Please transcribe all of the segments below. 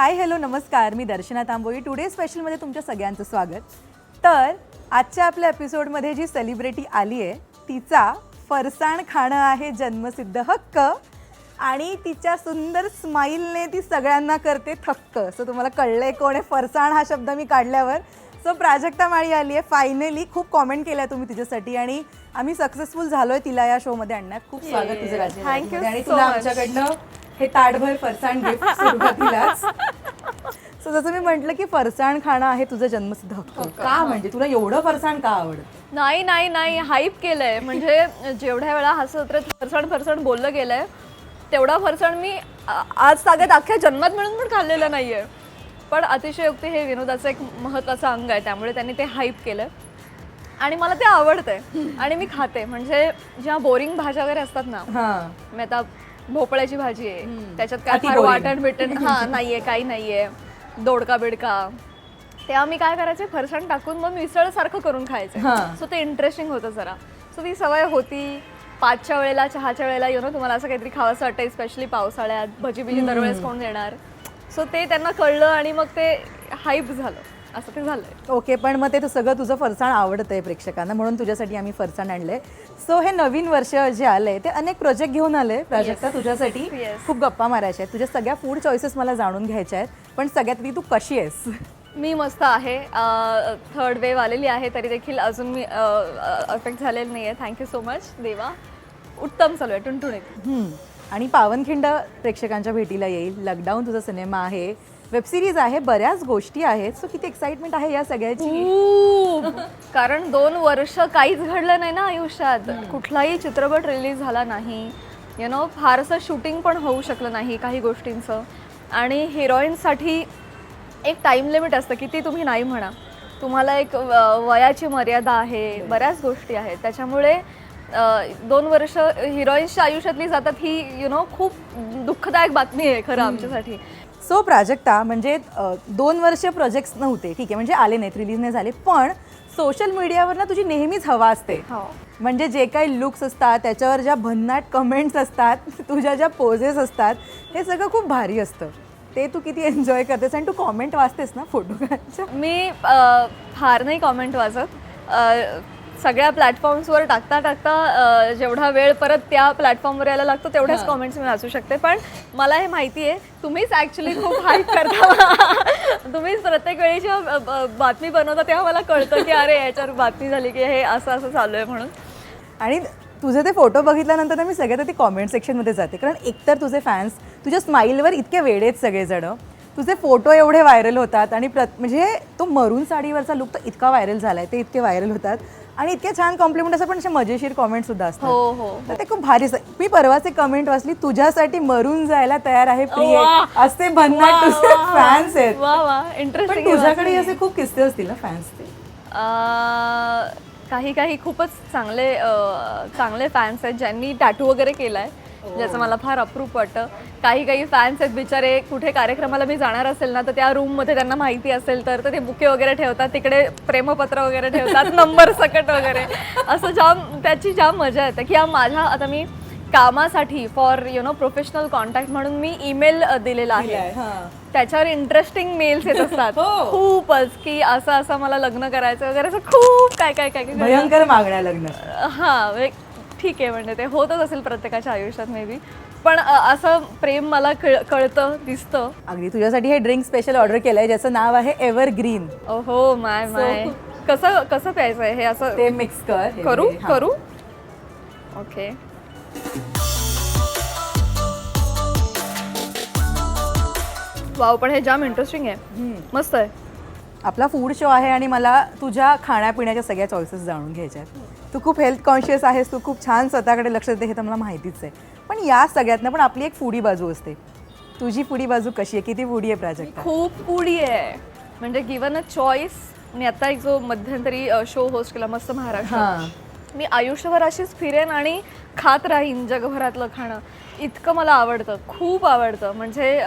Hi hello नमस्कार, मी दर्शना Tamboli. Today स्पेशलमध्ये तुमच्या सगळ्यांचं स्वागत. तर आजच्या आपल्या एपिसोडमध्ये जी सेलिब्रिटी आली आहे तिचा फरसाण खाणं आहे जन्मसिद्ध हक्क आणि तिच्या सुंदर स्माईलने ती सगळ्यांना करते थक्क. सो तुम्हाला कळलंय कोण आहे फरसाण हा शब्द मी काढल्यावर. सो प्राजक्ता माळी आली आहे फायनली. खूप कॉमेंट केल्या तुम्ही तिच्यासाठी आणि आम्ही सक्सेसफुल झालोय तिला या शोमध्ये आणण्यात. खूप स्वागत तुझं राज्य. थँक्यू आणि तुला आमच्याकडनं हे ताटभर फरसाण गिफ्ट सुरुवातीलाच. सो जसं मी म्हटलं की फरसाण खाणं आहे तुझं जन्मसिद्ध हक्क. का म्हणजे तुला एवढं फरसाण का आवडतं? नाही नाही नाही हाईप केलंय. म्हणजे जेवढ्या वेळा हास्यजत्रेत फरसाण फरसाण बोललं गेलंय तेवढा फरसाण मी आज तागत अख्ख्या जन्मात मिळून पण खाल्लेला नाहीये. पण अतिशयोक्ती हे विनोदाचं एक महत्त्वाचं अंग आहे, त्यामुळे त्यांनी ते हाईप केलं आणि मला ते आवडतंय आणि मी खाते. म्हणजे जेव्हा बोरिंग भाज्या वगैरे असतात ना, मी आता भोपळ्याची भाजी आहे त्याच्यात काय फार वाटण बिटण नाहीये, काही नाहीये, दोडका बिडका, तेव्हा मी काय करायचे फरसाण टाकून मग मिसळ सारखं करून खायचं. सो ते इंटरेस्टिंग होतं जरा. सो ती सवय होती. 5च्या वेळेला चहाच्या वेळेला तुम्हाला असं काहीतरी खावंसं वाटतं, स्पेशली पावसाळ्यात. भजी बिजी दरवेळेस कोण देणार. सो ते त्यांना कळलं आणि मग ते हाईप झालं, असं ते झालंय. ओके, पण मग ते सगळं तुझं फरसाण आवडतंय प्रेक्षकांना म्हणून तुझ्यासाठी आम्ही फरसाण आणलंय. सो हे नवीन वर्ष जे आलंय ते अनेक प्रोजेक्ट घेऊन आले प्राजक्ता तुझ्यासाठी. खूप गप्पा मारायच्या आहेत, तुझ्या सगळ्या फूड चॉईसेस मला जाणून घ्यायच्या आहेत. पण सगळ्यात आधी तू कशी आहेस? मी मस्त आहे. थर्ड वेव आलेली आहे तरी देखील अजून मी अफेक्ट झालेली नाही आहे. थँक्यू सो मच देवा. उत्तम चालू आहे, टुणटुणीत. आणि पावनखिंड प्रेक्षकांच्या भेटीला येईल. लॉकडाऊन तुझा सिनेमा आहे, वेब सिरीज आहे, बऱ्याच गोष्टी आहेत. सो किती एक्साइटमेंट आहे या सगळ्याची? कारण 2 वर्ष काहीच घडलं नाही ना आयुष्यात. कुठलाही चित्रपट रिलीज झाला नाही, फारसं शूटिंग पण होऊ शकलं नाही काही गोष्टींचं. आणि हिरोईनसाठी एक टाईम लिमिट असतं, किती तुम्ही नाही म्हणा, तुम्हाला एक वयाची मर्यादा आहे, बऱ्याच गोष्टी आहेत. त्याच्यामुळे 2 वर्ष हिरोईन्सच्या आयुष्यातली जातात ही खूप दुःखदायक बातमी आहे खरं आमच्यासाठी. सो प्राजक्ता, म्हणजे 2 वर्ष प्रोजेक्ट्स नव्हते, ठीक आहे, म्हणजे आले नाहीत, रिलीज नाही झाले, पण सोशल मीडियावर ना तुझी नेहमीच हवा असते. म्हणजे जे काही लुक्स असतात त्याच्यावर ज्या भन्नाट कमेंट्स असतात, तुझ्या ज्या पोजेस असतात, हे सगळं खूप भारी असतं. ते तू किती एन्जॉय करतेस आणि तू कॉमेंट वाचतेस ना फोटोच्या? मी फार नाही कॉमेंट वाचत. सगळ्या प्लॅटफॉर्म्सवर टाकता टाकता जेवढा वेळ परत त्या प्लॅटफॉर्मवर यायला लागतो तेवढ्याच कॉमेंट्स मी वाचू शकते. पण मला हे माहिती आहे तुम्हीच ॲक्च्युली खूप हाईप करता. तुम्हीच प्रत्येक वेळी जेव्हा बातमी बनवता तेव्हा मला कळतं की अरे याच्यावर बातमी झाली की हे असं असं चालू आहे म्हणून. आणि तुझे ते फोटो बघितल्यानंतर ना मी सगळ्यात आधी कॉमेंट सेक्शनमध्ये जाते, कारण एकतर तुझे फॅन्स तुझ्या स्माईलवर इतके वेडे आहेत सगळेजण. तुझे फोटो एवढे व्हायरल होतात आणि म्हणजे तो मरून साडीवरचा लुक तर इतका व्हायरल झालाय, ते इतके व्हायरल होतात आणि इतके छान कॉम्प्लिमेंट असतात, पण असे मजेशीर कॉमेंट सुद्धा असतात. तर ते खूप भारी. मी परवाच एक कमेंट वाचली, तुझ्यासाठी मरून जायला तयार आहे प्रिय, असे भन्नाट तुझे फॅन्स आहेत. इंटरेस्टिंग. तुझ्याकडे असे खूप किस्से असतील ना फॅन्सचे? काही काही खूपच चांगले फॅन्स आहेत ज्यांनी टॅटू वगैरे केलाय, ज्याचं मला फार अप्रूप वाटतं. काही काही फॅन्स आहेत बिचारे, कुठे कार्यक्रमाला मी जाणार असेल ना तर त्या रूममध्ये त्यांना माहिती असेल तर ते बुके वगैरे ठेवतात, तिकडे प्रेमपत्र वगैरे ठेवतात, नंबर सकट वगैरे. असं त्याची जाम मजा येते की माझ्या आता मी कामासाठी फॉर प्रोफेशनल कॉन्टॅक्ट म्हणून मी ईमेल दिलेला आहे. त्याच्यावर इंटरेस्टिंग मेल्स येत असतात खूपच, की असं असं मला लग्न करायचं वगैरे, असं खूप काय काय काय भयंकर मागण्या लग्न. ठीक आहे, म्हणजे ते होतच असेल प्रत्येकाच्या आयुष्यात मे बी, पण असं प्रेम मला कळतं, दिसतं. अगदी तुझ्यासाठी हे ड्रिंक स्पेशल ऑर्डर केलंय ज्याचं नाव आहे एव्हरग्रीन. ओहो माय माय. कसं प्यायचं आहे हे? असं ते मिक्स करू. ओके. वाव, पण हे जाम इंटरेस्टिंग आहे, मस्त आहे. आपला फूड शो आहे आणि मला तुझ्या खाण्यापिण्याच्या सगळ्या चॉईसेस जाणून घ्यायच्या आहेत. तू खूप हेल्थ कॉन्शियस आहेस, तू खूप छान स्वतःकडे लक्ष देते, हे तर मला माहितीच आहे. पण या सगळ्यातनं पण आपली एक फूडी बाजू असते. तुझी फूडी बाजू कशी आहे? किती फूडी आहे प्राजक्ता? खूप फूडी आहे. म्हणजे गिवन अ चॉईस, मी आता एक जो मध्यंतरी शो होस्ट केला मस्त महाराष्ट्र, मी आयुष्यभर अशीच फिरेन आणि खात राहीन जगभरातलं खाणं. इतकं मला आवडतं, खूप आवडतं. म्हणजे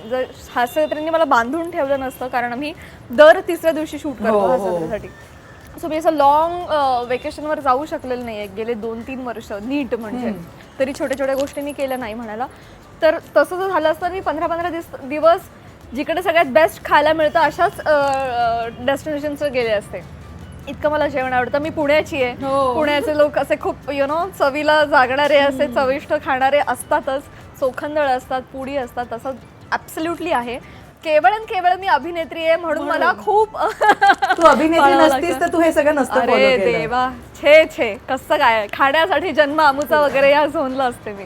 जर हास्यजत्रेंनी मला बांधून ठेवलं नसतं, कारण आम्ही दर 3ऱ्या दिवशी शूट करतो हास्यजत्रेसाठी. सो मी असं लॉंग वेकेशनवर जाऊ शकलेलं नाही आहे गेले 2-3 वर्ष नीट. म्हणजे तरी छोट्या छोट्या गोष्टी मी केल्या नाही म्हणायला. तर तसं जर झालं असतं मी 15-15 दिवस जिकडे सगळ्यात बेस्ट खायला मिळतं अशाच डेस्टिनेशनवर गेले असते. इतकं मला जेवण आवडतं. मी पुण्याची आहे. पुण्याचे लोक असे खूप चवीला जागणारे असे चविष्ट खाणारे असतातच. चोखंदळ असतात, पुडी असतात, तसं ॲब्सल्युटली आहे. केवळ मी अभिनेत्री आहे म्हणून मला खूप तू अभिनेत्री नसतीस तर तू हे सगळं नसतं follow अरे केलं. देवा, छे कसं काय, खाण्यासाठी जन्म आमूचा वगैरे या झोनला असते मी.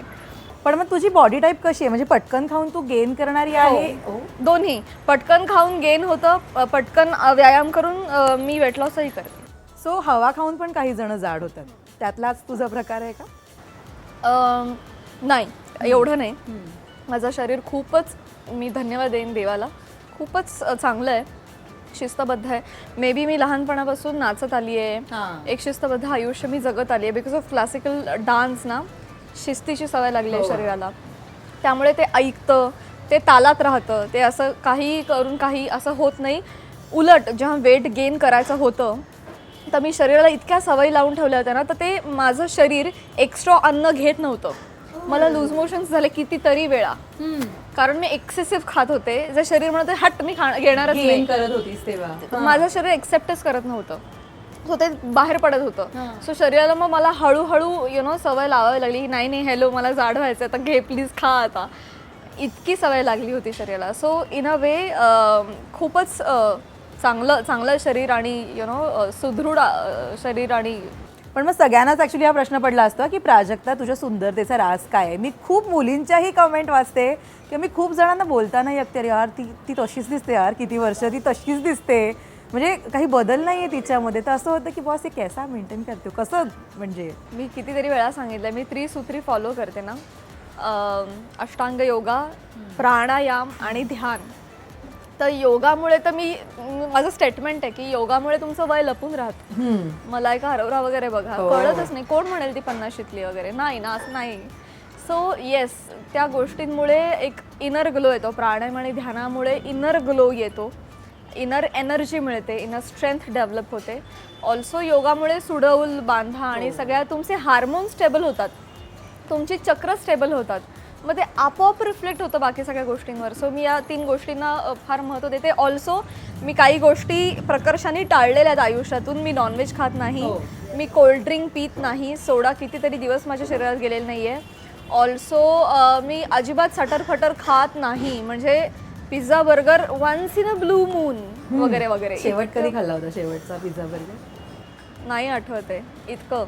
पण मग तुझी बॉडी टाईप कशी आहे? म्हणजे पटकन खाऊन तू गेन करणारी आहे? दोन्ही. पटकन खाऊन गेन होतं, पटकन व्यायाम करून मी वेट लॉसही करते. सो हवा खाऊन पण काही जण जाड होतात, त्यातलाच तुझा प्रकार आहे का? नाही, एवढं नाही. माझं शरीर खूपच, मी धन्यवाद देईन देवाला, खूपच चांगलं आहे, शिस्तबद्ध आहे. मे बी मी लहानपणापासून नाचत आली आहे, एक शिस्तबद्ध आयुष्य मी जगत आली आहे. बिकॉज ऑफ क्लासिकल डान्स ना, शिस्तीची सवय लागली आहे शरीराला. त्यामुळे ते ऐकतं, ते तालात राहतं, ते असं काही करून काही असं होत नाही. उलट जेव्हा वेट गेन करायचं होतं तर मी शरीराला इतक्या सवयी लावून ठेवल्या होत्या ना, तर ते माझं शरीर एक्स्ट्रा अन्न घेत नव्हतं. मला लूज मोशन्स झाले कितीतरी वेळा, कारण मी एक्सेसिव्ह खात होते. जे शरीर म्हणत हट मी घेणारच नाही करत होतीस तेव्हा माझं शरीर एक्सेप्टच करत नव्हतं. सो ते बाहेर पडत होतं. सो शरीराला मग मला हळूहळू सवय लावावी लागली. नाही हॅलो, मला जाड व्हायचं, आता घे प्लीज खा आता. इतकी सवय लागली होती शरीराला. सो इन अ वे खूपच चांगलं शरीर आणि सुदृढ शरीर. आणि पण मग सगळ्यांनाच ॲक्च्युली हा प्रश्न पडला असतो की प्राजक्ता तुझ्या सुंदरतेचा राज काय आहे? मी खूप मुलींच्याही कमेंट वाचते किंवा मी खूप जणांना बोलताना ऐकते, अरे यार ती तशीच दिसते यार, किती वर्ष ती तशीच दिसते, म्हणजे काही बदल नाही आहे तिच्यामध्ये. तर असं होतं की बॉस हे कैसा मेंटेन करते, कसं? म्हणजे मी कितीतरी वेळा सांगितलं, मी त्रिसूत्री फॉलो करते ना, अष्टांग योगा, प्राणायाम आणि ध्यान. तर योगामुळे तर माझं स्टेटमेंट आहे की योगामुळे तुमचं वय लपून राहतं. मलायका अरोरा वगैरे बघा, कळतच नाही. कोण म्हणेल ती 50शीतली वगैरे, नाही ना, असं नाही. सो येस, त्या गोष्टींमुळे एक इनर ग्लो येतो. प्राणायाम आणि ध्यानामुळे इनर ग्लो येतो, इनर एनर्जी मिळते, इनर स्ट्रेंथ डेव्हलप होते. ऑल्सो योगामुळे सुडौल बांधा आणि सगळ्या तुमचे हार्मोन स्टेबल होतात, तुमची चक्र स्टेबल होतात. मग ते आपोआप रिफ्लेक्ट होतं बाकी सगळ्या गोष्टींवर. सो मी या 3 गोष्टींना फार महत्त्व देते. ऑल्सो मी काही गोष्टी प्रकर्षाने टाळलेल्या आहेत आयुष्यातून. मी नॉनव्हेज खात नाही, मी कोल्ड्रिंक पित नाही, सोडा कितीतरी दिवस माझ्या शरीरात गेलेला नाही आहे. ऑल्सो मी अजिबात सटरफटर खात नाही, म्हणजे pizza burger once in a blue moon वगैरे वगैरे. शेवट कधी खाल्ला होता शेवटचा पिझ्झा बर्गर? नाही आठवत आहे इतकं.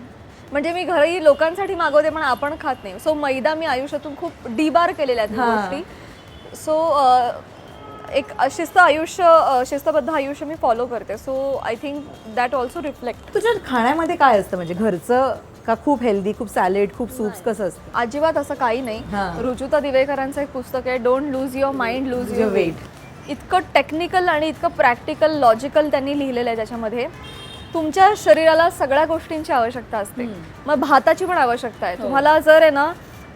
म्हणजे मी घरी लोकांसाठी मागवते पण आपण खात नाही. सो मैदा मी आयुष्यातून खूप डिबार केलेल्या आहेत गोष्टी. सो एक शिस्तबद्ध आयुष्य मी फॉलो करते. So I think that also reflect. तुझ्या खाण्यामध्ये काय असतं, म्हणजे घरचं का खूप हेल्दी, खूप सॅलेड, खूप सूप्स, कसं असतं? अजिबात असं काही नाही. रुजुता दिवेकरांचं एक पुस्तक आहे, don't lose your mind, lose your weight. इतकं टेक्निकल आणि इतकं प्रॅक्टिकल, लॉजिकल त्यांनी लिहिलेलं आहे त्याच्यामध्ये. तुमच्या शरीराला सगळ्या गोष्टींची आवश्यकता असते. मग भाताची पण आवश्यकता आहे. तुम्हाला जर आहे ना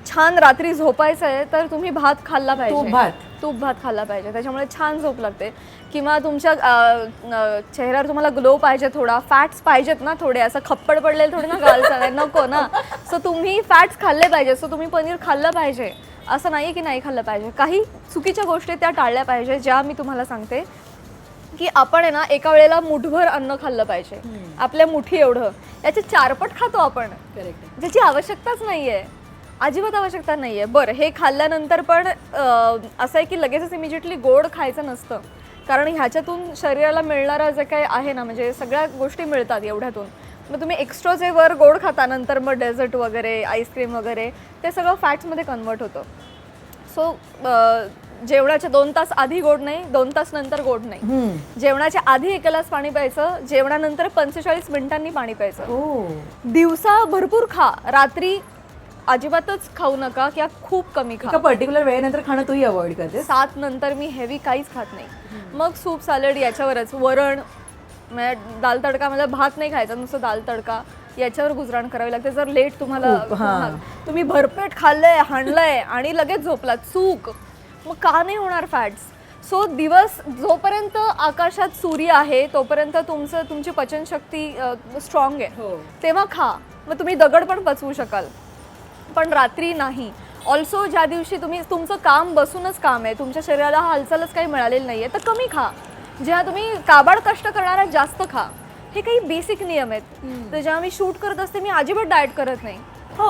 छान रात्री झोपायचं आहे तर तुम्ही भात खाल्ला पाहिजे, तूप भात खाल्ला पाहिजे, त्याच्यामुळे छान झोप लागते. किंवा तुमच्या चेहऱ्यावर तुम्हाला ग्लो पाहिजे, थोडा फॅट्स पाहिजेत ना, थोडे असं खप्पड पडलेले थोडे ना गाल नको ना. सो तुम्ही फॅट्स खाल्ले पाहिजे. सो तुम्ही पनीर खाल्लं पाहिजे, असं नाही की नाही खाल्लं पाहिजे. काही चुकीच्या गोष्टी त्या टाळल्या पाहिजे, ज्या मी तुम्हाला सांगते की आपण आहे ना एका वेळेला मुठभर अन्न खाल्लं पाहिजे, आपल्या मुठी एवढं. याचे 4 पट खातो आपण, ज्याची आवश्यकताच नाहीये, अजिबात आवश्यकता नाहीये. बरं, हे खाल्ल्यानंतर पण असं आहे की लगेचच इमिजिएटली गोड खायचं नसतं, कारण ह्याच्यातून शरीराला मिळणारं जे काही आहे ना, म्हणजे सगळ्या गोष्टी मिळतात एवढ्यातून. मग तुम्ही एक्स्ट्रा जे वर गोड खाता नंतर मग डेझर्ट वगैरे, आईस्क्रीम वगैरे, ते सगळं फॅट्समध्ये कन्वर्ट होतं. सो जेवणाच्या 2 तास आधी गोड नाही, 2 तास नंतर गोड नाही. जेवणाच्या आधी 1 ग्लास पाणी प्यायचं, जेवणानंतर 45 मिनिटांनी पाणी प्यायचं. दिवसा भरपूर खा, रात्री अजिबातच खाऊ नका किंवा खूप कमी खा. पर्टिक्युलर वेळेनंतर खाणं तूही अवॉइड करते? 7 नंतर मी हेवी काहीच खात नाही. मग सूप, सॅलड याच्यावरच, वरण, दाल तडका, मला भात नाही खायचा, नुसतं दाल तडका, याच्यावर गुजराण करावी लागते. जर लेट तुम्हाला तुम्ही भरपेट खाल्लंय, हाणलंय आणि लगेच झोपलात, चूक. मग का नाही होणार फॅट्स? सो दिवस जोपर्यंत आकाशात सूर्य आहे तोपर्यंत तुमची पचनशक्ती स्ट्रॉंग आहे, तेव्हा खा. मग तुम्ही दगड पण पचवू शकाल, पण रात्री नाही. ऑल्सो ज्या दिवशी तुमचं काम बसूनच काम आहे, तुमच्या शरीराला हालचालच काही मिळालेली नाही आहे, तर कमी खा. जेव्हा तुम्ही काबाड कष्ट करणार आहात जास्त खा. हे काही बेसिक नियम आहेत. तर जेव्हा मी शूट करत असते मी अजिबात डाएट करत नाही.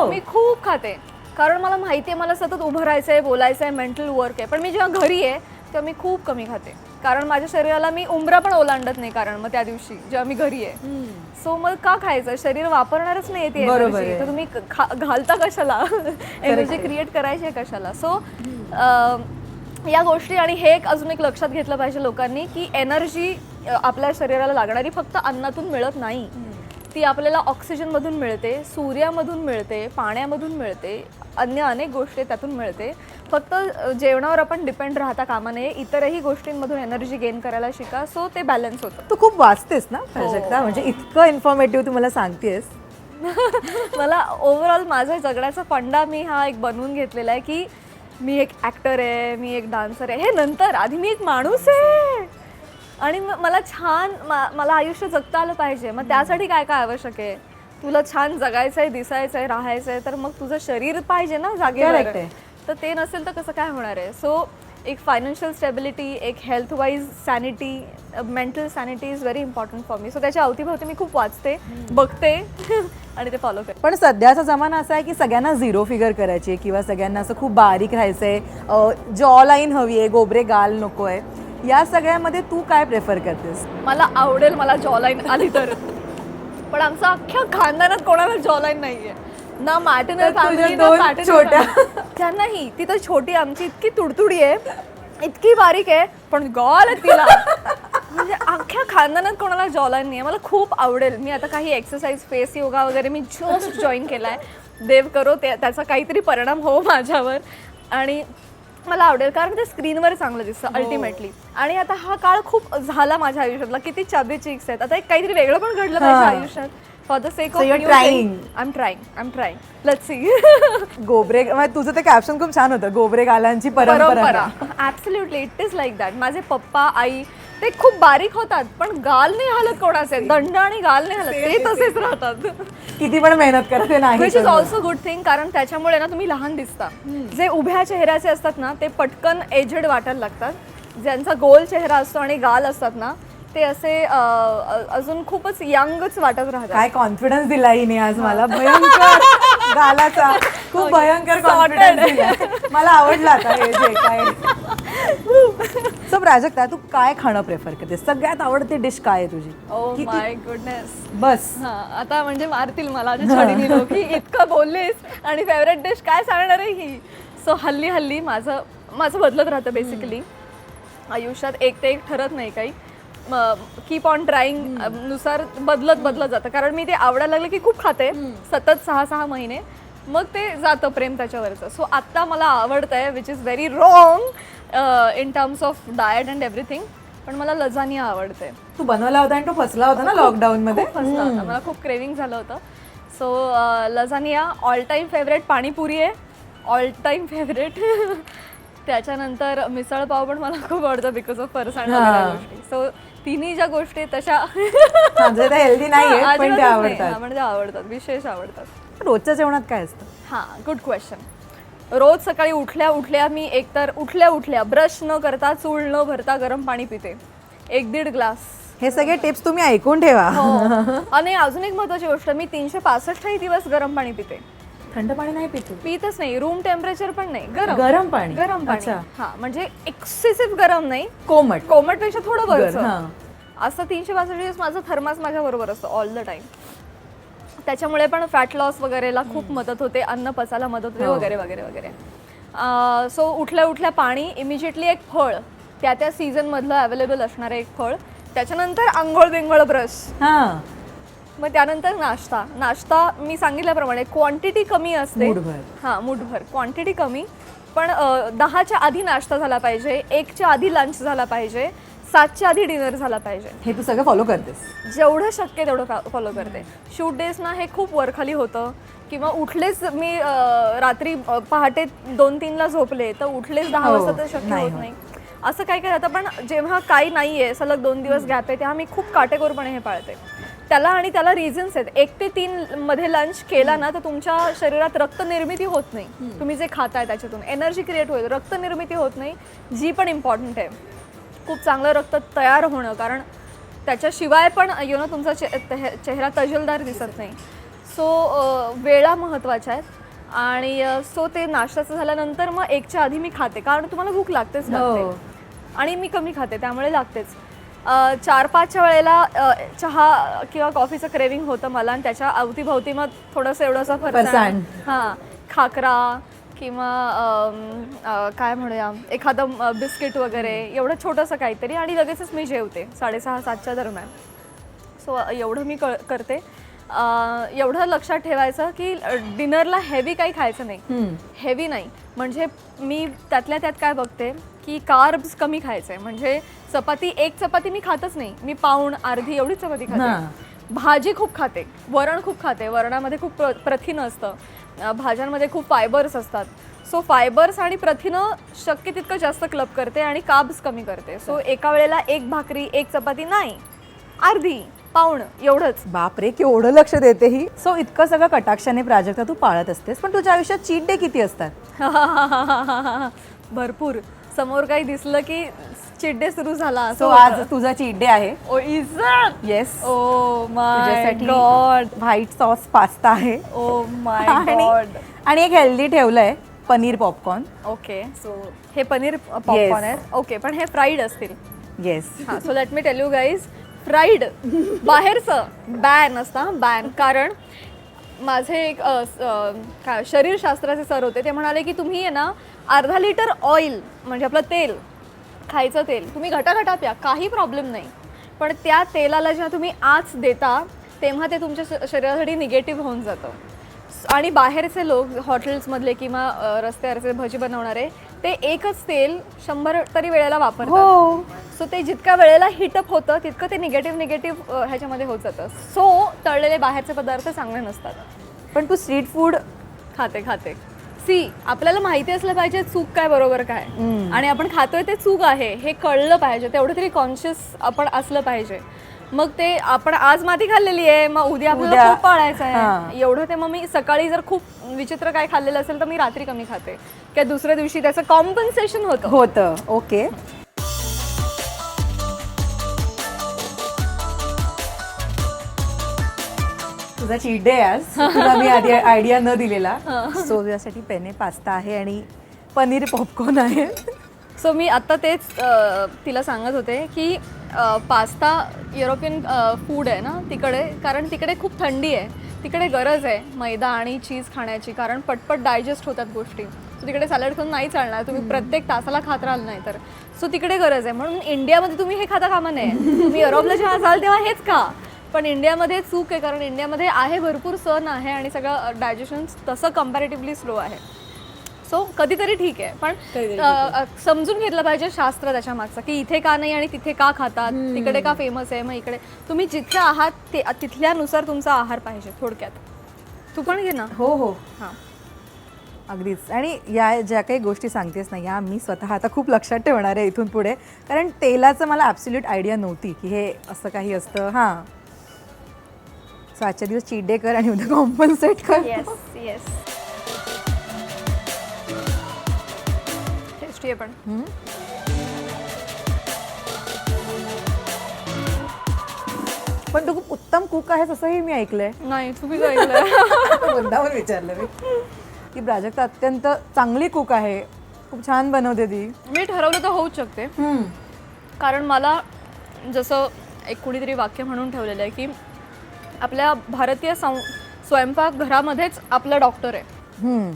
मी खूप खाते कारण मला माहिती आहे मला सतत उभं राहायचं आहे, बोलायचं आहे, मेंटल वर्क आहे. पण मी जेव्हा घरी आहे तेव्हा मी खूप कमी खाते कारण माझ्या शरीराला मी उंबरा पण ओलांडत नाही. कारण मग त्या दिवशी जेव्हा मी घरी आहे, सो मग का खायचं? शरीर वापरणारच नाही ती एनर्जी, तर तुम्ही घालता कशाला? एनर्जी क्रिएट करायची आहे कशाला? सो या गोष्टी. आणि हे अजून एक लक्षात घेतलं पाहिजे लोकांनी की एनर्जी आपल्या शरीराला लागणारी फक्त अन्नातून मिळत नाही. ती आपल्याला ऑक्सिजनमधून मिळते, सूर्यामधून मिळते, पाण्यामधून मिळते, अन्य अनेक गोष्टी त्यातून मिळते. फक्त जेवणावर आपण डिपेंड राहता कामा नये, इतरही गोष्टींमधून एनर्जी गेन करायला शिका. सो ते बॅलन्स होतं. तू खूप वाचतेस ना प्राजक्ता, म्हणजे इतकं इन्फॉर्मेटिव्ह तू मला सांगतेस. मला ओव्हरऑल माझा जगण्याचा फंडा मी हा एक बनवून घेतलेला आहे की मी एक ॲक्टर आहे, मी एक डान्सर आहे, हे नंतर. आधी मी एक माणूस आहे आणि मला छान मला आयुष्य जगता आलं पाहिजे. मग त्यासाठी काय काय आवश्यक आहे? तुला छान जगायचं आहे, दिसायचं आहे, राहायचं आहे, तर मग तुझं शरीर पाहिजे ना जागेवर. तर ते नसेल तर कसं काय होणार आहे? सो एक फायनान्शियल स्टेबिलिटी, एक health wise sanity, mental sanity is very important for me. So त्याच्या अवतीभवती मी खूप वाचते, बघते आणि ते फॉलो करते. पण सध्याचा जमाना असा आहे की सगळ्यांना झिरो फिगर करायची आहे किंवा सगळ्यांना असं खूप बारीक राहायचंय, जॉ लाईन हवी आहे, गोबरे गाल नको आहे. या सगळ्यामध्ये तू काय प्रेफर करतेस? मला आवडेल मला जॉ लाईन आली तर, पण आमच्या अख्ख्या खानदानात कोणाला जॉ लाईन नाहीये. ना मॅटर्नल फॅमिली ना छोट्या त्यांनाही. ती तर छोटी आमची इतकी तुडतुडी आहे, इतकी बारीक आहे, पण गॉल आहे तिला. म्हणजे अख्ख्या खानदानात कोणाला जॉ लाईन नाही आहे. मला खूप आवडेल. मी आता काही एक्सरसाइज, फेस योगा वगैरे मी जस्ट जॉईन केला आहे. देव करो त्याचा काहीतरी परिणाम हो माझ्यावर. आणि मला आवडेल कारण ते स्क्रीनवर चांगलं दिसतं अल्टिमेटली. आणि आता हा काळ खूप झाला माझ्या आयुष्यातला, किती चबी चिक्स आहेत. आता एक काहीतरी वेगळं पण घडलं पाहिजे आयुष्यात. For the sake of trying. I am trying. Let's see. गोबरे, तुझं ते कॅप्शन खूप छान होतं, गोबरे गालांची परंपरा. Absolutely it is like that. माझे पप्पा आई ते खूप बारीक होतात पण गाल नाही हालत कोणाचे, दंड आणि गाल नाही हालत, ते तसेच राहतात. किती पण मेहनत करते नाही. Which is also good thing कारण त्याच्यामुळे ना तुम्ही लहान दिसता. जे उभ्या चेहऱ्याचे असतात ना ते पटकन एजेड वाटायला लागतात. ज्यांचा गोल चेहरा असतो आणि गाल असतात ना ते असे अजून खूपच यंगच वाटत राहतात. काय कॉन्फिडन्स दिला हिने आज मला, भयंकर गालाचा, खूप भयंकर कॉन्फिडन्स दिला. मला आवडलं आता हे जे काय. सो प्राजक्ता, तू काय खाणं प्रेफर करते? सगळ्यात आवडती डिश काय आहे तुझी? Oh my goodness. बस आता म्हणजे मारतील मला छडीने लोक की इतकं बोललीस आणि फेवरेट डिश काय सांगणार आहे ही. सो हल्ली माझं बदलत राहतं बेसिकली आयुष्यात. एक ते एक ठरत नाही काही. कीप ऑन ट्राईंग नुसार बदलत जातं. कारण मी ते आवडायला लागलं की खूप खाते सतत 6 महिने, मग ते जातं प्रेम त्याच्यावरचं. सो आत्ता मला आवडतं आहे, which is very wrong in terms of diet and everything, पण मला लजानिया आवडते. तू बनवला होता आणि तो फसला होता ना लॉकडाऊन मध्ये. फसला होता, मला खूप क्रेविंग झालं होतं. So lasagne all time favourite. Panipuri आहे ऑल टाईम फेवरेट. त्याच्यानंतर मिसळ पाव पण मला खूप आवडतं बिकॉज ऑफ फरसाण वगैरे गोष्टी. सो तिन्ही ज्या गोष्टी तशा हेल्दी नाही पण त्या आवडतात. म्हणजे आवडतात, विशेष आवडतात. रोजच्या जेवणात काय असतं? हां, गुड क्वेश्चन. रोज सकाळी उठल्या मी एकतर उठल्या ब्रश न करता, चूळ न भरता गरम पाणी पिते 1-1.5 ग्लास. हे सगळे टिप्स तुम्ही ऐकून ठेवा. आणि अजून एक महत्वाची गोष्ट, मी 365 दिवस गरम पाणी पिते. थंड पाणी नाही पितच नाही. रूम टेम्परेचर पण नाही, गरम पाणी. हा, म्हणजे एक्सेसिव्ह गरम नाही, कोमट पेक्षा थोडं वरचं असं. 365 दिवस माझं थर्मास माझ्या बरोबर असतं ऑल द टाइम. त्याच्यामुळे पण फॅट लॉस वगैरेला खूप मदत होते, अन्न पचायला मदत होते वगैरे वगैरे वगैरे. सो उठल्या पाणी, इमिजिएटली एक फळ, त्या सीझन मधलं अवेलेबल असणारं एक फळ, त्याच्यानंतर आंघोळ बिंघोळ ब्रश, मग त्यानंतर नाश्ता मी सांगितल्याप्रमाणे क्वांटिटी कमी असते. मुठभर क्वांटिटी कमी, पण 10च्या आधी नाश्ता झाला पाहिजे, 1च्या आधी लंच झाला पाहिजे, 7च्या आधी डिनर झाला पाहिजे. हे तू सगळं फॉलो करतेस? जेवढं शक्य तेवढं फॉलो करते. शूट डेज ना हे खूप वरखाली होतं, किंवा उठलेच मी रात्री पहाटे 2-3ला झोपले तर उठलेच 10 वाजता तर शक्य होत नाही. असं काय राहतं. पण जेव्हा काही नाहीये, सलग 2 दिवस गॅप आहे, तेव्हा मी खूप काटेकोरपणे हे पाळते. त्याला रिझन्स आहेत. 1 ते 3 मध्ये लंच केला ना तर तुमच्या शरीरात रक्त निर्मिती होत नाही. तुम्ही जे खाताय त्याच्यातून एनर्जी क्रिएट होईल, रक्त निर्मिती होत नाही, जी पण इम्पॉर्टंट आहे. खूप चांगलं रक्त तयार होणं, कारण त्याच्याशिवाय पण तुमचा चेहरा तजेलदार दिसत नाही. सो वेळा महत्त्वाच्या आहेत. आणि सो ते नाश्त्याचं झाल्यानंतर मग 1च्या आधी मी खाते, कारण तुम्हाला भूक लागतेच लागते. आणि मी कमी खाते त्यामुळे लागतेच. 4-5च्या वेळेला चहा किंवा कॉफीचं क्रेविंग होतं मला, आणि त्याच्या अवतीभवती मग थोडंसं एवढंसं फरसाण, हां, खाकरा किंवा काय म्हणूया एखादं बिस्किट वगैरे, एवढं छोटंसं काहीतरी, आणि लगेचच मी जेवते 6:30-7च्या दरम्यान. सो एवढं मी करते. एवढं लक्षात ठेवायचं की डिनरला हेवी काही खायचं नाही. हेवी नाही म्हणजे मी त्यातल्या त्यात काय बघते की कार्ब्स कमी खायचे. म्हणजे एक चपाती मी खातच नाही, मी पाऊण अर्धी एवढी चपाती खाते. भाजी खूप खाते, वरण खूप खाते. वरणामध्ये खूप प्रथिनं असतं, भाज्यांमध्ये खूप फायबर्स असतात. सो फायबर्स आणि प्रथिनं शक्य तितकं जास्त क्लब करते आणि कार्ब्स कमी करते. सो एका वेळेला 1 भाकरी 1 चपाती नाही, अर्धी पाऊण एवढंच. बापरे, केवढं लक्ष देते ही. सो इतकं सगळं कटाक्षाने प्राजक्ता तू पाळत असतेस, पण तुझ्या आयुष्यात चीट डे किती असतात? भरपूर. समोर काही दिसलं की चीट डे सुरू झाला. सो आज तुझा चीट डे आहे. Oh is it? Yes. Oh my तुझ्यासाठी गॉड, व्हाईट सॉस पास्ता आहे. Oh my god. आणि एक हेल्दी ठेवलंय पनीर पॉपकॉर्न. ओके, सो हे पनीर पॉपकॉर्न आहेत. ओके, पण हे फ्राईड असतील. येस. हां, so let me tell you guys, fried बाहेरचं बॅन असतं. बॅन, कारण माझे एक काय शरीरशास्त्राचे सर होते, ते म्हणाले की तुम्ही आहे ना अर्धा लिटर ऑइल म्हणजे आपलं तेल, खायचं तेल तुम्ही घटाघटा प्या, काही प्रॉब्लेम नाही. पण त्या तेलाला जेव्हा तुम्ही आच देता तेव्हा ते तुमच्या शरीरासाठी निगेटिव्ह होऊन जातं. आणि बाहेरचे लोक हॉटेल्समधले किंवा रस्त्यावरचे भजी बनवणारे ते एकच तेल 100 तरी वेळेला वापरतात. सो ते जितक्या वेळेला हिटअप होतं तितकं ते निगेटिव्ह ह्याच्यामध्ये होत जातं. सो तळलेले बाहेरचे पदार्थ चांगले नसतात. पण तू स्ट्रीट फूड खाते. सी, आपल्याला माहिती असलं पाहिजे चूक काय बरोबर काय, आणि आपण खातोय ते चूक आहे हे कळलं पाहिजे. तेवढं तरी कॉन्शियस आपण असलं पाहिजे. मग ते आपण आज माती खाल्लेली आहे, मग उद्या आपल्याला खूप पाळायचं आहे एवढं. ते मग मी सकाळी जर खूप विचित्र काय खाल्लेलं असेल तर मी रात्री कमी खाते, किंवा दुसऱ्या दिवशी त्याचं कॉम्पन्सेशन होतं. ओके. तुझा चीट डे आज, तुला मी आधी आयडिया न दिलेला. सो तुझ्यासाठी पेने पास्ता आहे आणि पनीर पॉपकॉर्न आहे. सो मी आत्ता तेच तिला सांगत होते की पास्ता युरोपियन फूड आहे ना तिकडे, कारण तिकडे खूप थंडी आहे, तिकडे गरज आहे मैदा आणि चीज खाण्याची, कारण पटपट डायजेस्ट होतात गोष्टी. सो तिकडे सॅलड खाऊन नाही चालणार, तुम्ही प्रत्येक तासाला खात राहाल नाही तर. सो तिकडे गरज आहे, म्हणून इंडियामध्ये तुम्ही हे खाता कामा नये. तुम्ही युरोपला जेव्हा जाल तेव्हा हेच खा. पण इंडियामध्ये चूक आहे, कारण इंडियामध्ये आहे भरपूर सण आहे आणि सगळं डायजेशन तसं कम्पॅरेटिव्हली स्लो आहे. सो कधीतरी ठीक आहे, पण समजून घेतलं पाहिजे शास्त्र त्याच्या मागचं, की इथे का नाही आणि तिथे का खातात, तिकडे का फेमस आहे. मग इकडे तुम्ही जिथे आहात ते तिथल्यानुसार तुमचा आहार पाहिजे थोडक्यात. तू पण घे ना. हो. हां, अगदीच. आणि या ज्या काही गोष्टी सांगतेस ना, या मी स्वतः आता खूप लक्षात ठेवणार आहे इथून पुढे, कारण तेलाचं मला ॲब्सोल्यूट आयडिया नव्हती की हे असं काही असतं. हां, सो आजच्या दिवस चीट डे कर आणि उद्या कॉम्पन्सेट कर. येस. टेस्टी आहे पण. पण तू खूप उत्तम कुक आहेस असंही मी ऐकलंय. नाही, चुकीचं ऐकलंय. मुद्दावर विचारलं मी की प्राजक्ता अत्यंत चांगली कुक आहे, खूप छान बनवते ती. मी ठरवलं तर होऊच शकते, कारण मला जसं एक कुणीतरी वाक्य म्हणून ठेवलेलं आहे की आपल्या भारतीय स्वयंपाकघरामध्येच आपला डॉक्टर आहे.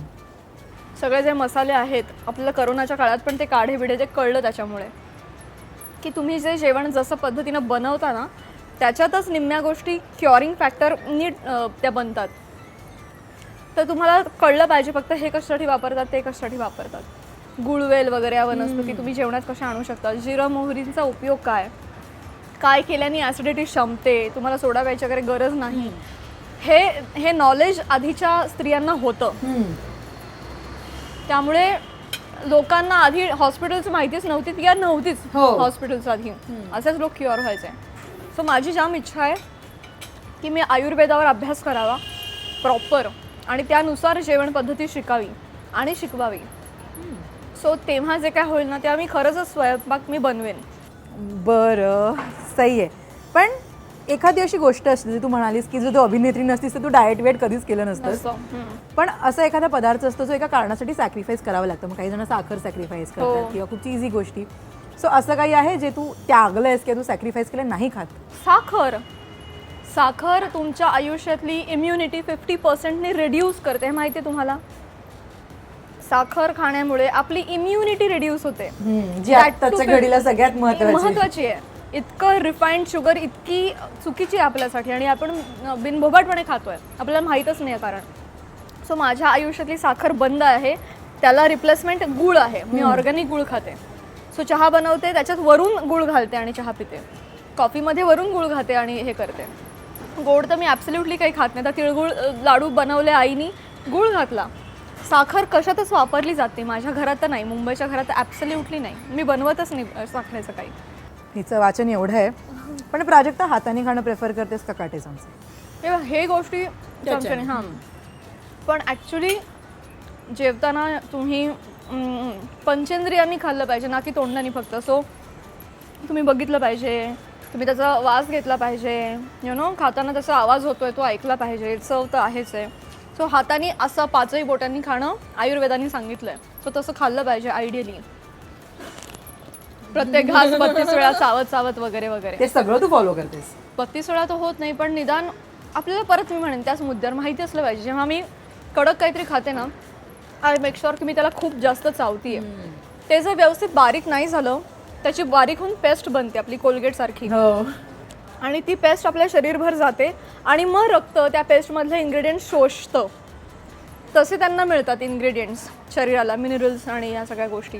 सगळे जे मसाले आहेत आपल्याला करोनाच्या काळात पण ते काढे बिढे ते कळलं त्याच्यामुळे, की तुम्ही जे जेवण जसं पद्धतीनं बनवता ना त्याच्यातच निम्म्या गोष्टी क्युअरिंग फॅक्टर नीट त्या बनतात. तर तुम्हाला कळलं पाहिजे फक्त हे कशासाठी वापरतात ते कशासाठी वापरतात. गुळवेल वगैरे या वनस्पती तुम्ही जेवणात कशा आणू शकता, जिरं मोहरींचा उपयोग काय केल्याने ॲसिडिटी शमते, तुम्हाला सोडा प्यायची वगैरे गरज नाही. हे नॉलेज आधीच्या स्त्रियांना होतं. त्यामुळे लोकांना आधी हॉस्पिटलची माहितीच नव्हतीच हॉस्पिटलचं आधी, असेच लोक क्युअर व्हायचे. सो माझी जाम इच्छा आहे की मी आयुर्वेदावर अभ्यास करावा प्रॉपर आणि त्यानुसार जेवण पद्धती शिकावी आणि शिकवावी. सो तेव्हा जे काय होईल ना तेव्हा मी खरंच स्वयंपाक मी बनवेन. बरं, सही आहे. पण एखादी अशी गोष्ट असते जी तू म्हणालीस की जो तू अभिनेत्री नसतीस तर तू डाएट वेट कधीच केलं नसतं, असं. पण असा एखादा पदार्थ असतो जो एका कारणासाठी सॅक्रिफाईस करावं लागतं. मग काही जण साखर सॅक्रिफाईस करतात किंवा खूप चीझी गोष्टी. सो असं काही आहे जे तू त्यागलंयस किंवा तू सॅक्रिफाईस केलं नाही खात? साखर तुमच्या आयुष्यातली इम्युनिटी 50%ने रिड्यूस करते, माहिती आहे तुम्हाला? साखर खाण्यामुळे आपली इम्युनिटी रिड्यूस होते, जी आत्ताच्या घडीला सगळ्यात महत्वाची आहे. इतकं रिफाईंड शुगर इतकी चुकीची आहे आपल्यासाठी आणि आपण बिनभोभाटपणे खातोय, आपल्याला माहीतच नाही कारण. सो माझ्या आयुष्यातली साखर बंद आहे, त्याला रिप्लेसमेंट गुळ आहे. मी ऑर्गॅनिक गुळ खाते. सो चहा बनवते त्याच्यात वरून गुळ घालते आणि चहा पिते. कॉफीमध्ये वरून गुळ घालते आणि हे करते. गोड तर मी ॲब्सल्युटली काही खात नाही. तर तिळगुळ लाडू बनवले आईनी, गुळ घातला. साखर कशातच वापरली जाते माझ्या घरात तर नाही, मुंबईच्या घरात ॲब्सल्युटली नाही. मी बनवतच नाही साखरेचं काही. हिचं वाचन एवढं आहे. पण प्राजक्ता हाताने खाणं प्रेफर करतेस का काटे चमचे? हे गोष्टी चमच्याने. हां, पण ॲक्च्युली जेवताना तुम्ही पंचेंद्रियांनी खाल्लं पाहिजे ना की तोंडाने फक्त. सो तुम्ही बघितलं पाहिजे, तुम्ही त्याचा वास घेतला पाहिजे, खाताना त्याचा आवाज होतोय तो ऐकला पाहिजे. चव तर आहेच आहे. सो हाताने असं 5ही बोटांनी खाणं आयुर्वेदाने सांगितलंय. सो तसं खाल्लं पाहिजे आयडियली. प्रत्येक घास 32 वेळा चावत चावत वगैरे वगैरे. ते सगळं तू फॉलो करतेस? 32 वेळा तर होत नाही, पण निदान आपल्याला परत मी म्हणेन त्याच मुद्द्यावर माहिती असलं पाहिजे. जेव्हा मी कडक काहीतरी खाते ना, आय मेक शुअर की मी त्याला खूप जास्त चावतीये. ते जर व्यवस्थित बारीक नाही झालं, त्याची बारीक होऊन पेस्ट बनते आपली कोलगेट सारखी, आणि ती पेस्ट आपल्या शरीरभर जाते आणि मग रक्त त्या पेस्टमधले इन्ग्रेडियंट्स शोषतं. तसे त्यांना मिळतात इन्ग्रेडियंट्स शरीराला, मिनरल्स आणि या सगळ्या गोष्टी.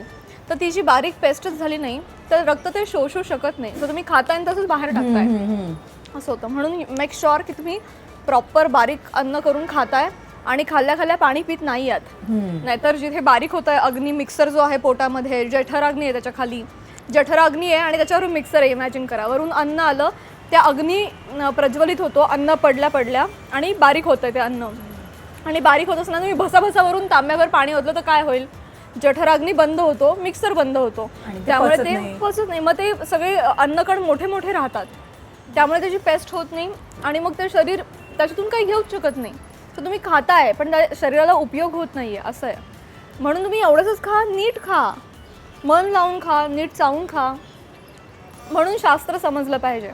तर ती जी बारीक पेस्टच झाली नाही तर रक्त ते शोषू शकत नाही. तर तुम्ही खाताय आणि तसंच बाहेर टाकताय असं होतं. म्हणून मेक शुअर की तुम्ही प्रॉपर बारीक अन्न करून खाताय आणि खाल्ल्या खाल्ल्या पाणी पित नाही आहात. नाहीतर जिथे बारीक होत आहे अग्नी, मिक्सर जो आहे पोटामध्ये, जठराग्नी आहे त्याच्या खाली, जठराग्नी आहे आणि त्याच्यावरून मिक्सर आहे. इमॅजिन करा, वरून अन्न आलं, त्या अग्नी प्रज्वलित होतो, अन्न पडल्या पडल्या आणि बारीक होतं ते अन्न. आणि बारीक होत असताना तुम्ही भसाभसावरून तांब्यावर पाणी ओतलं तर काय होईल? जठराग्नी बंद होतो, मिक्सर बंद होतो, त्यामुळे ते पचत नाही. मग ते सगळे अन्नकण मोठे मोठे राहतात, त्यामुळे त्याची पेस्ट होत नाही आणि मग ते शरीर त्याच्यातून काही घेऊच शकत नाही. तर तुम्ही खाताय पण शरीराला उपयोग होत नाहीये असं आहे. म्हणून तुम्ही एवढंच खा, नीट खा, मन लावून खा, नीट चावून खा. म्हणून शास्त्र समजलं पाहिजे,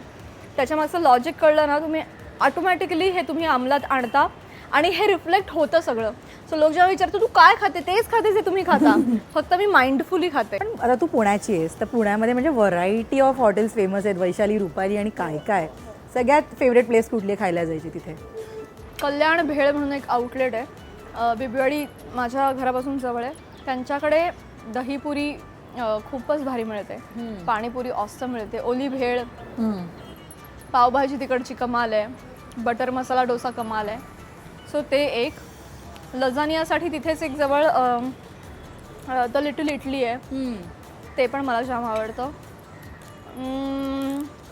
त्याच्यामागचं लॉजिक कळलं ना, तुम्ही ऑटोमॅटिकली हे तुम्ही अंमलात आणता आणि हे रिफ्लेक्ट होतं सगळं. सो लोक जेव्हा विचारतो तू काय खाते, तेच खाते जे तुम्ही खाता, फक्त मी माइंडफुली खाते. पण आता तू पुण्याची आहेस, तर पुण्यामध्ये म्हणजे व्हरायटी ऑफ हॉटेल्स फेमस आहेत, वैशाली, रुपाली आणि काय काय. सगळ्यात फेवरेट प्लेस कुठली खायला जायची तिथे? कल्याण भेळ म्हणून एक आउटलेट आहे, बिबवेडी माझ्या घरापासून जवळ आहे. त्यांच्याकडे दहीपुरी खूपच भारी मिळते, पाणीपुरी ऑसम मिळते, ओली भेळ, पावभाजी तिकडची कमाल आहे, बटर मसाला डोसा कमाल आहे. सो ते एक. लजानियासाठी तिथेच एक जवळ द लिटल इटली आहे, ते पण मला जाम आवडतं.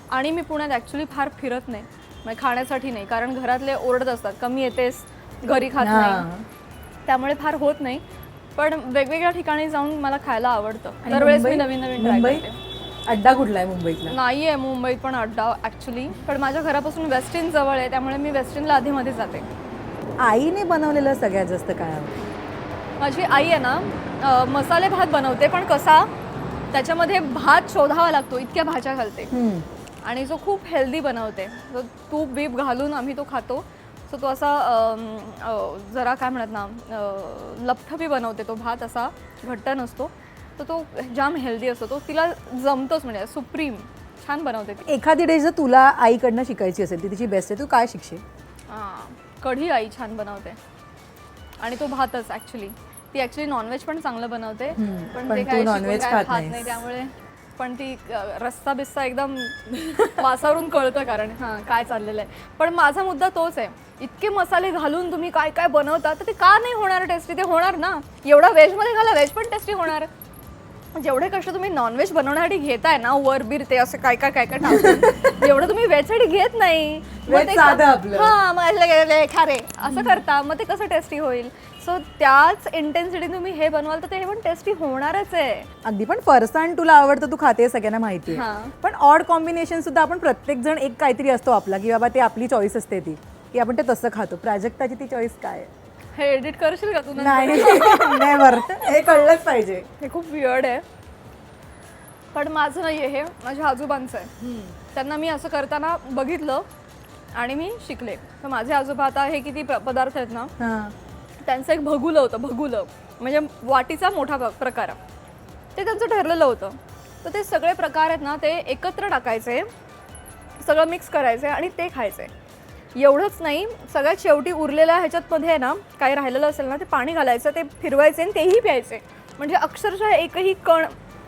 आणि मी पुण्यात ॲक्च्युली फार फिरत नाही, म्हणजे खाण्यासाठी नाही, कारण घरातले ओरडत असतात कमी येतेस, घरी खात नाही, त्यामुळे फार होत नाही. पण वेगवेगळ्या ठिकाणी जाऊन मला खायला आवडतं. दरवेळेस मी नवीन नवीन ट्राय करते. अड्डा कुठला आहे मुंबईतला? नाही आहे मुंबईत पण अड्डा ॲक्च्युली, पण माझ्या घरापासून वेस्टिन जवळ आहे, त्यामुळे मी वेस्टिनला आधीमध्ये जाते. आईने बनवलेलं सगळ्यात जास्त काय आवडतं? माझी आई आहे ना मसाले भात बनवते, पण कसा त्याच्यामध्ये भात शोधावा लागतो, इतक्या भाज्या घालते आणि जो खूप हेल्दी बनवते. तो तूप बीप घालून आम्ही तो खातो. सो तो असा जरा काय म्हणत ना लपथबी बनवते तो भात, असा घट्ट नसतो, तर तो जाम हेल्दी असतो. तो तिला जमतोच, म्हणजे सुप्रीम छान बनवते ती. एखादी डिश जर तुला आईकडनं शिकायची असेल ती तिची बेस्ट आहे, तू काय शिकशील? कढी आई छान बनवते आणि तो भातच. ॲक्च्युली ती ॲक्च्युली नॉनव्हेज पण चांगलं बनवते, पण ते काय नॉनव्हेज खात नाही त्यामुळे. पण ती रस्सा बिस्सा एकदम वासावरून कळतं कारण काय चाललेलं आहे. पण माझा मुद्दा तोच आहे, इतके मसाले घालून तुम्ही काय काय बनवता, तर ते का नाही होणार टेस्टी? ते होणार ना, एवढा व्हेजमध्ये घाला, व्हेज पण टेस्टी होणार. जेवढे कष्ट तुम्ही नॉनव्हेज बनवण्यासाठी घेताय ना, वर बीर ते असं काय काय काय काय टाकून एवढं तुम्ही व्हेजसाठी घेत नाही. Veg साधं आपलं. हा मग खारे असं करता, मग ते कसं टेस्टी होईल. सो त्याच इंटेन्सिटी तुम्ही हे बनवाल तर ते हे पण टेस्टी होणारच आहे. अगदी. पण फरसाण तुला आवडतं, तू खाते, सगळ्यांना माहिती आहे. हां. पण ऑड कॉम्बिनेशन सुद्धा आपण प्रत्येक जण एक काहीतरी असतो आपला, की बाबा ते आपली चॉईस असते ती, की आपण ते तसं खातो. प्राजक्ताची ती चॉईस काय आहे? हे एडिट करशील का तू नंतर? नाही नाही बरं, हे कळलंच पाहिजे. हे खूप वियर्ड आहे, पण माझं नाही आहे. हे माझ्या आजोबांचं आहे. त्यांना मी असं करताना बघितलं आणि मी शिकले. तर माझे आजोबा आता हे किती पदार्थ आहेत ना, हां. त्यांचं एक भगुलं होतं. भगुलं म्हणजे वाटीचा मोठा प्रकार, ते त्यांचं ठरलेलं होतं. तर ते सगळे प्रकार आहेत ना, ते एकत्र टाकायचे, सगळं मिक्स करायचे आणि ते खायचे. एवढंच नाही, सगळ्यात शेवटी उरलेल्या ह्याच्यात मध्ये ना काही राहिलेलं असेल ना, ते पाणी घालायचं, ते फिरवायचे आणि तेही प्यायचे. म्हणजे अक्षरशः एकही कण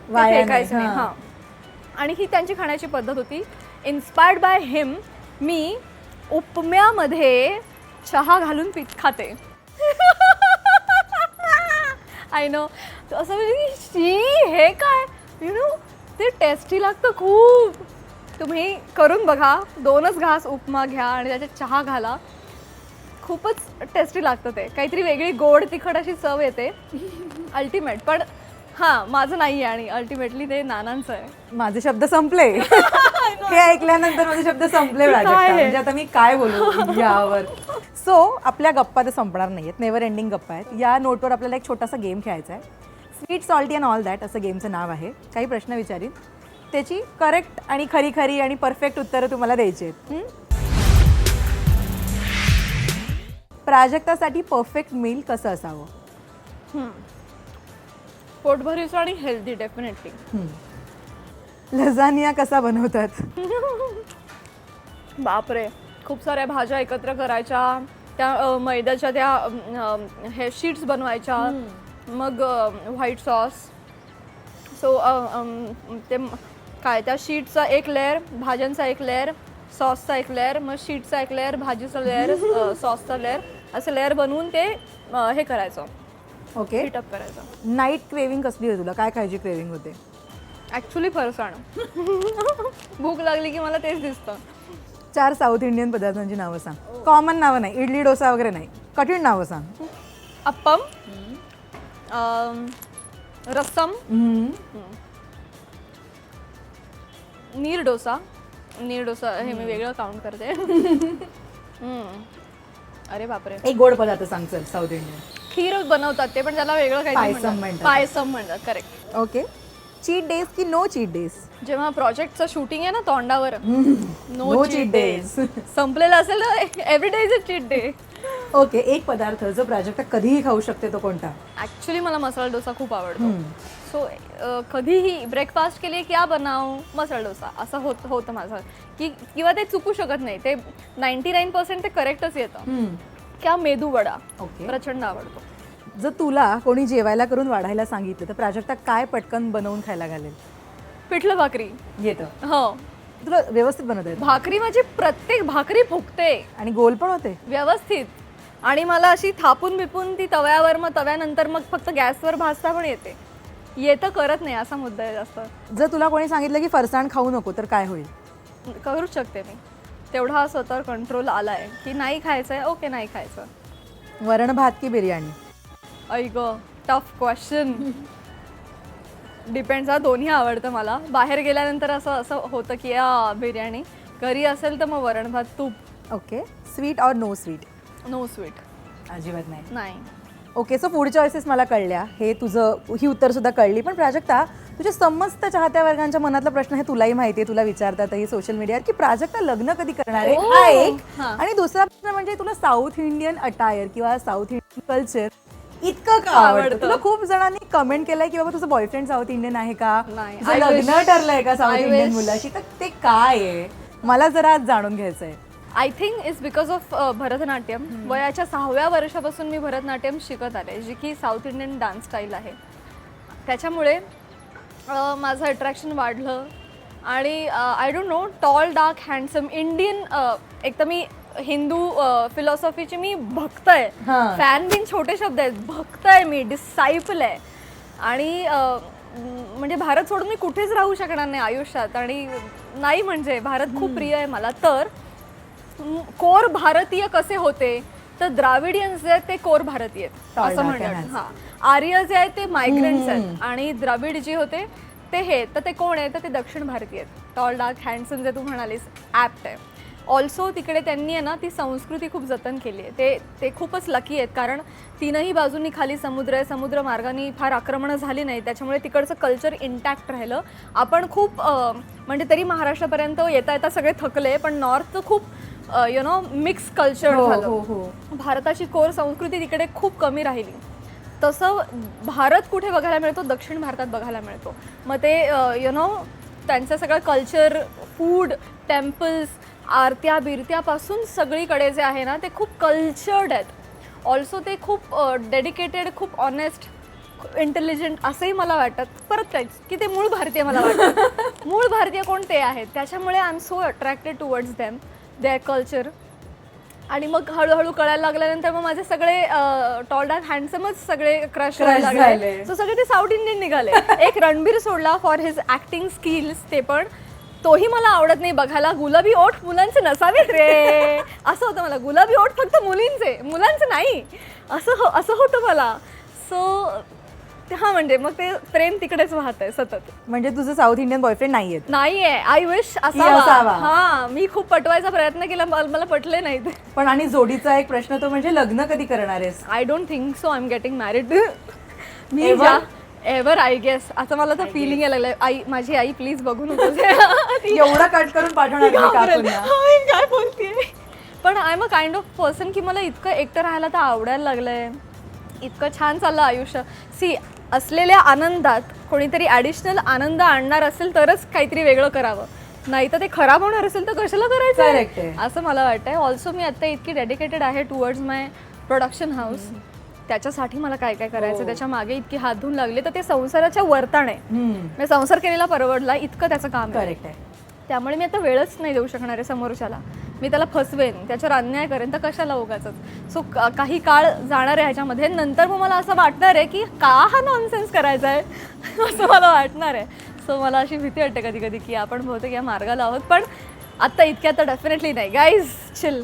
वाया नाही. फेकायचं नाही. हां. आणि ही त्यांची खाण्याची पद्धत होती. इन्स्पायर्ड बाय हिम मी उपम्यामध्ये चहा घालून खाते. I know. असं म्हणजे शी हे काय, यु नो, ते टेस्टी लागतं खूप. तुम्ही करून बघा. 2च घास उपमा घ्या आणि त्याच्यात चहा घाला. खूपच टेस्टी लागतं ते. काहीतरी वेगळी गोड तिखट अशी चव येते. अल्टिमेट. पण हां, माझं नाही आहे आणि अल्टिमेटली ते नानांचं आहे. माझे शब्द संपले. हे ऐकल्यानंतर माझे शब्द संपले प्राजक्ता. काय आहे? म्हणजे आता मी काय बोलू यावर. सो आपल्या गप्पा तर संपणार नाहीयेत, नेव्हर एंडिंग गप्पा आहेत. या नोटवर आपल्याला एक छोटासा गेम खेळायचा आहे. Sweet salty and all that असं गेमचं नाव आहे. काही प्रश्न विचारीन, त्याची करेक्ट आणि खरी खरी आणि परफेक्ट उत्तरं तुम्हाला द्यायची आहेत. प्राजक्तासाठी परफेक्ट मील कसं असावं? पोटभरीचं आणि हेल्दी डेफिनेटली. लझानिया कसा बनवतात? बापरे, खूप साऱ्या भाज्या एकत्र करायच्या, त्या मैद्याच्या त्या हे शीट्स बनवायच्या, मग व्हाईट सॉस. सो ते काय, त्या शीटचा एक लेअर, भाज्यांचा एक लेअर, सॉसचा एक लेअर, मग शीटचा एक लेअर, भाजीचा लेअर, सॉसचा लेअर, असं लेअर बनवून ते हे करायचं, ओके. हीटअप करायचं. नाईट क्रेविंग कसली आहे तुला? काय खायची क्रेविंग होते? ॲक्च्युली फरसाण. भूक लागली की मला तेच दिसतं. 4 साऊथ इंडियन पदार्थांची नावं सांग. कॉमन नावं नाही, इडली डोसा वगैरे नाही, कठीण नावं सांग. अप्पम, रस्सम, नीर डोसा. नीर डोसा हे मी वेगळं काउंट करते. अरे बापरे. एक गोड पदार्थ सांग चल साऊथ इंडियन. खीर बनवतात ते, पण त्याला वेगळं काही पायसम म्हणतात. पायसम म्हणतात. करेक्ट. ओके. चीट डेज की नो चीट डेज? जेव्हा प्रोजेक्टचं शूटिंग आहे ना तोंडावर, नो चीट डेज. संपलेलं असेल तर every day is a cheat day. Okay. एक पदार्थ जो प्राजक्ता कधीही खाऊ शकते तो कोणता? ॲक्च्युली मला मसाला डोसा खूप आवडतो. सो कधीही ब्रेकफास्ट के लिए क्या बनाऊ, मसाला डोसा असं होतं माझं. की किंवा ते चुकू शकत नाही, ते 99% ते करेक्टच येतं. किंवा मेदू वडा ओके. प्रचंड आवडतो. जर तुला कोणी जेवायला करून वाढायला सांगितलं तर प्राजक्ता काय पटकन बनवून खायला घालेल? पिठलं भाकरी. येतं? हो, तुला व्यवस्थित बनवता येतं? भाकरी माझी प्रत्येक भाकरी फुगते आणि गोल पण होते? व्यवस्थित. आणि मला अशी थापून बिपून ती तव्यावर, मग तव्यानंतर मग फक्त गॅसवर भाजता पण येते. येतं, करत नाही असा मुद्दा आहे जास्त. जर तुला कोणी सांगितलं की फरसाण खाऊ नको तर काय होईल? करूच शकते मी. तेवढा स्वतःवर कंट्रोल आला आहे की नाही खायचं आहे, ओके नाही खायचं. वरण भात की बिर्याणी? ऐ ग, टफ क्वेश्चन. डिपेंड्स. दोन्ही आवडतं मला. बाहेर गेल्यानंतर असं होतं की बिर्याणी. घरी असेल तर मग वरण भात तूप. ओके. स्वीट और नो स्वीट? No sweet. अजिबात नाही. नाही. ओके. सो फूड चॉईसेस मला कळल्या, हे तुझं ही उत्तरसुद्धा कळली. पण प्राजक्ता, तुझ्या समस्त चाहत्या वर्गांच्या मनातला प्रश्न हे तुलाही माहिती आहे, तुला विचारतातही सोशल मीडियावर की प्राजक्ता लग्न कधी करणार आहे, हा एक. आणि दुसरा प्रश्न म्हणजे तुला साऊथ इंडियन अटायर किंवा साऊथ इंडियन कल्चर इतकं का आवडतं? तुला खूप जणांनी कमेंट केलंय की बाबा तुझं बॉयफ्रेंड साऊथ इंडियन आहे का, नाही. तुझं लग्न ठरलंय का साऊथ इंडियन मुलाशी, तर ते काय आहे मला जरा आज जाणून घ्यायचंय. I think it's because of Bharatanatyam. वयाच्या 6व्या वर्षापासून मी भरतनाट्यम शिकत आले, जी की साऊथ इंडियन डान्स स्टाईल आहे. त्याच्यामुळे माझं अट्रॅक्शन वाढलं. आणि I don't know, tall dark handsome Indian. एक तर मी हिंदू फिलॉसॉफीची मी भक्त आहे. फॅन बिन छोटे शब्द आहेत. भक्त आहे मी, डिसायपल आहे. आणि म्हणजे भारत सोडून मी कुठेच राहू शकणार नाही आयुष्यात. आणि नाही म्हणजे भारत खूप प्रिय आहे मला. तर कोर भारतीय कसे होते, तर द्राविडियन्स जे आहेत ते कोर भारतीय आहेत असं म्हणतात. हा, आर्य जे आहेत ते मायग्रंट्स आहेत आणि द्रविड जे होते ते हे, तर ते कोण आहे, तर ते दक्षिण भारतीय आहेत. टॉल डार्क हँडसम जे तू म्हणालीस ॲप्ट आहे. ऑल्सो तिकडे त्यांनी आहे ना ती संस्कृती खूप जतन केली आहे. ते खूपच लकी आहेत, कारण तीनही बाजूंनी खाली समुद्र आहे, समुद्र मार्गाने फार आक्रमणं झाली नाही, त्याच्यामुळे तिकडचं कल्चर इंटॅक्ट राहिलं. आपण खूप म्हणजे तरी महाराष्ट्रापर्यंत येता येता सगळे थकले, पण नॉर्थचं खूप मिक्स कल्चर झालं. भारताची कोर संस्कृती तिकडे खूप कमी राहिली. तसं भारत कुठे बघायला मिळतो, दक्षिण भारतात बघायला मिळतो. मग ते त्यांचं सगळं कल्चर, फूड, टेम्पल्स, आरत्या बिरत्यापासून सगळीकडे जे आहे ना ते खूप कल्चर्ड आहेत. ऑल्सो ते खूप डेडिकेटेड, खूप ऑनेस्ट, इंटेलिजंट असंही मला वाटतं. परत काहीच की ते मूळ भारतीय मला वाटतं. मूळ भारतीय कोण ते आहेत, त्याच्यामुळे I am so attracted towards them, their culture. आणि मग हळूहळू कळायला लागल्यानंतर मग माझे सगळे टॉल डार्क हँडसमच सगळे क्रश व्हायला लागले. सो सगळे ते साऊथ इंडियन निघाले. एक रणबीर सोडला फॉर हिज ॲक्टिंग स्किल्स, ते पण तोही मला आवडत नाही बघायला. गुलाबी ओठ मुलांचे नसावेत रे असं होतं मला. गुलाबी ओठ फक्त मुलांचे नाही असं होतं मला. सो हा, म्हणजे मग ते प्रेम तिकडेच वाहत आहे सतत. म्हणजे तुझं साऊथ इंडियन बॉयफ्रेंड नाहीये? आय विश असावा. हा, मी खूप पटवायचा प्रयत्न केला, मला पटले नाही ते. पण आणि जोडीचा एक प्रश्न तो म्हणजे लग्न कधी करणार आहेस? I don't think so I am getting married. मी एव्हर आय गेस असं मला तर फिलिंग यायला लागलंय. माझी आई प्लीज बघू नको एवढा कट करून पाठवणार काय बोलतेय. पण I am a kind of person की मला इतकं एकटं राहायला तर आवडायला लागलंय. इतकं छान चाललं आयुष्य. सी, असलेल्या आनंदात कोणीतरी ॲडिशनल आनंद आणणार असेल तरच काहीतरी वेगळं करावं, नाही तर ते खराब होणार असेल तर कशाला करायचं असं मला वाटतंय. ऑल्सो मी आता इतकी डेडिकेटेड आहे टुवर्ड्स माय प्रोडक्शन हाऊस. त्याच्यासाठी मला काय काय करायचं, त्याच्या मागे इतकी हात धुवून लागले, तर ते संसाराच्या वर्ताने मी संसार केलेला परवडला इतकं त्याचं काम आहे. त्यामुळे मी आता वेळच नाही देऊ शकणार आहे समोरच्याला. मी त्याला फसवेन, त्याच्यावर अन्याय करेन, तर कशाला उगाचच. सो काही काळ जाणार आहे ह्याच्यामध्ये. नंतर मग मला असं वाटणार आहे की का हा नॉनसेन्स करायचा आहे असं मला वाटणार आहे. सो मला अशी भीती वाटते कधी कधी की आपण बहुतेक या मार्गाला आहोत. पण आत्ता इतक्या तर डेफिनेटली नाही. गाईज चिल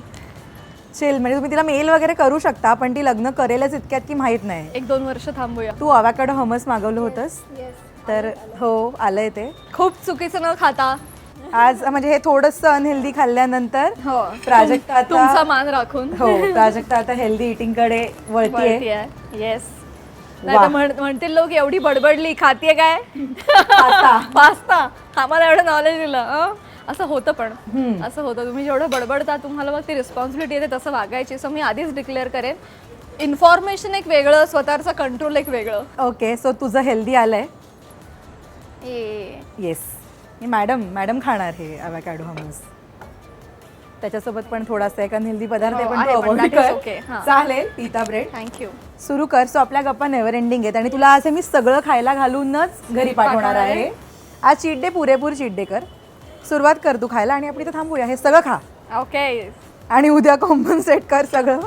म्हणजे तुम्ही तिला मेल वगैरे करू शकता, पण ती लग्न करेलच इतक्यात की माहित नाही. 1-2 वर्ष थांबूया. तू अवाकाडो हमस मागवलं होतंस, तर हो आलंय ते. खूप चुकीचं न खाता आज म्हणजे हे थोडंसं अनहेल्दी खाल्ल्यानंतर हो, प्राजक्ता तुमचा मान राखून प्राजक्ता आता हेल्दी इटिंग कडे वळतीये. येस. नाही तर म्हणतील लोक एवढी बडबडली, खातीये काय पास्ता. आम्हाला एवढं नॉलेज दिलं. असं होतं, पण असं होतं. तुम्ही जेवढं बडबडता तुम्हाला मग ती रिस्पॉन्सिबिलिटी येते तसं वागायची. सो मी आधीच डिक्लेअर करेन, इन्फॉर्मेशन एक वेगळं, स्वतःचं कंट्रोल एक वेगळं. ओके, सो तुझं हेल्दी आलंय? येस. मॅडम खाणार हे अवॅकाडो हमस. त्याच्यासोबत पण थोडासा एक अनहेल्दी पदार्थ चालेल. पिता ब्रेड. थँक्यू. सुरू कर. सो आपल्या गप्पा नेव्हर एंडिंग आहेत आणि तुला आज मी सगळं खायला घालूनच घरी पाठवणार आहे. आज चीट डे, पुरेपूर चीट डे कर. सुरुवात कर तू खायला आणि आपण इथं थांबूया. हे सगळं खा. ओके. आणि उद्या कॉम्पन्सेट कर सगळं.